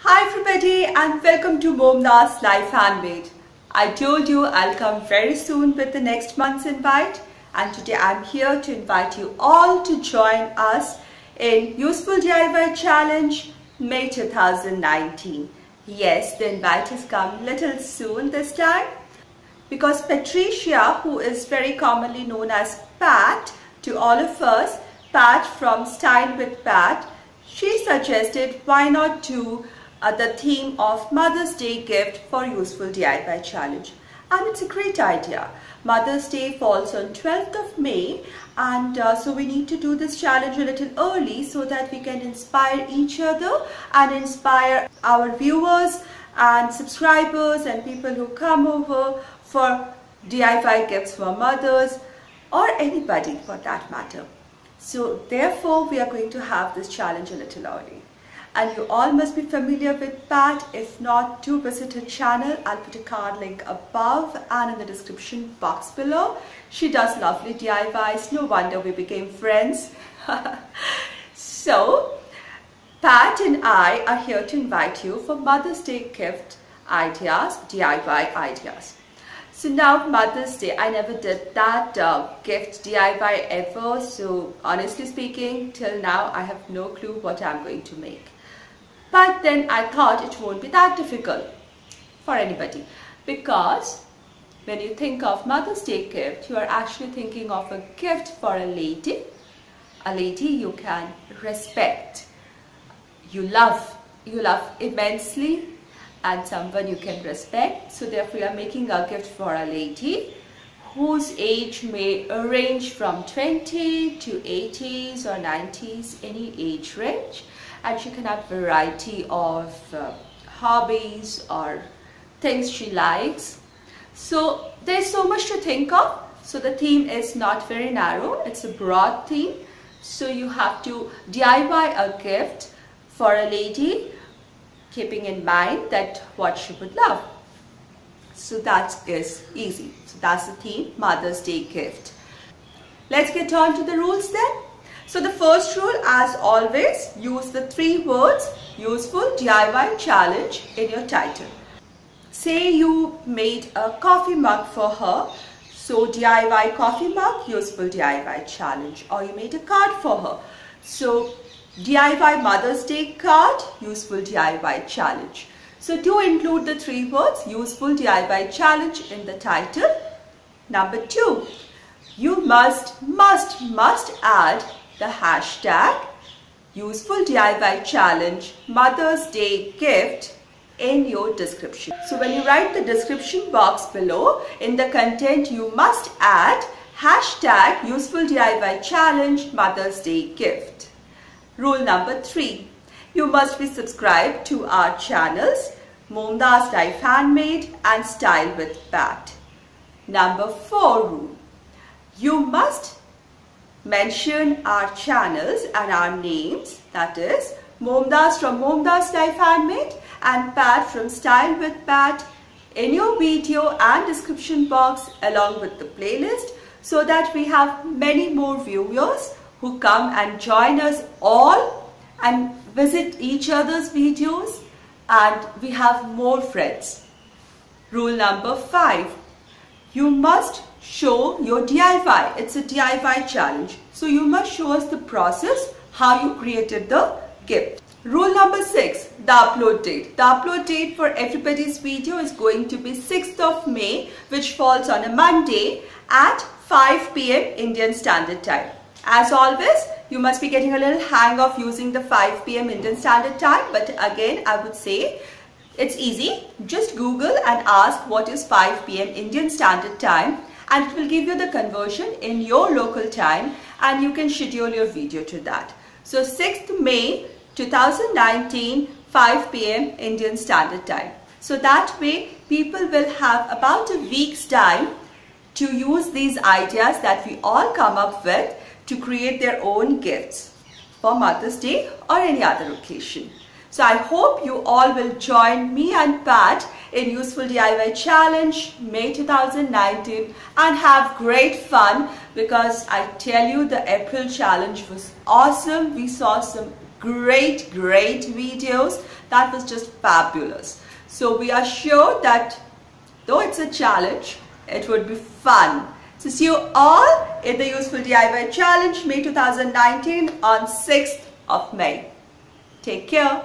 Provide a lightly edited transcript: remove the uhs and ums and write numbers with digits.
Hi everybody and welcome to MomDas Life Handmade. I told you I'll come very soon with the next month's invite, and today I'm here to invite you all to join us in Useful DIY Challenge May 2019. Yes, the invite has come little soon this time because Patricia, who is very commonly known as Pat to all of us, Pat from Style with Pat, she suggested why not do the theme of Mother's Day gift for Useful DIY Challenge. And it's a great idea. Mother's Day falls on 12th of May, and so we need to do this challenge a little early so that we can inspire each other and inspire our viewers and subscribers and people who come over for DIY gifts for mothers or anybody for that matter. So therefore we are going to have this challenge a little early. And you all must be familiar with Pat. If not, do visit her channel. I'll put a card link above and in the description box below. She does lovely DIYs. No wonder we became friends. So, Pat and I are here to invite you for Mother's Day gift ideas, DIY ideas. So now Mother's Day, I never did that gift DIY ever. So honestly speaking, till now I have no clue what I'm going to make. But then I thought it won't be that difficult for anybody, because when you think of Mother's Day gift, you are actually thinking of a gift for a lady you can respect, you love immensely, and someone you can respect. So therefore you are making a gift for a lady whose age may range from 20 to 80s or 90s, any age range. And she can have variety of hobbies or things she likes. So there's so much to think of. So the theme is not very narrow, it's a broad theme. So you have to DIY a gift for a lady, keeping in mind that what she would love. So that is easy. So that's the theme, Mother's Day gift. Let's get on to the rules then. So the first rule, as always, use the 3 words Useful DIY Challenge in your title. Say you made a coffee mug for her, so DIY coffee mug, Useful DIY Challenge. Or you made a card for her, so DIY Mother's Day card, Useful DIY Challenge. So do include the 3 words Useful DIY Challenge in the title. Number 2, you must add the hashtag Useful DIY Challenge Mother's Day Gift in your description. So when you write the description box below, in the content you must add hashtag Useful DIY Challenge Mother's Day Gift. Rule number 3, you must be subscribed to our channels MomDas Life Handmade and Style with Pat. Number 4 rule, you must mention our channels and our names, that is MomDas from MomDas Life Handmade and Pat from Style with Pat, in your video and description box along with the playlist, so that we have many more viewers who come and join us all and visit each other's videos, and we have more friends. Rule number 5, you must show your DIY. It's a DIY challenge. So you must show us the process, how you created the gift. Rule number 6, the upload date. The upload date for everybody's video is going to be 6th of May, which falls on a Monday at 5 p.m. Indian Standard Time. As always, you must be getting a little hang of using the 5 p.m. Indian Standard Time. But again, I would say it's easy. Just Google and ask what is 5 p.m. Indian Standard Time, and it will give you the conversion in your local time, and you can schedule your video to that. So 6th May 2019, 5 p.m. Indian Standard Time. So that way people will have about a week's time to use these ideas that we all come up with to create their own gifts for Mother's Day or any other occasion. So I hope you all will join me and Pat in Useful DIY Challenge May 2019 and have great fun, because I tell you the April challenge was awesome. We saw some great videos. That was just fabulous. So we are sure that though it's a challenge, it would be fun. So see you all in the Useful DIY Challenge May 2019 on 6th of May. Take care.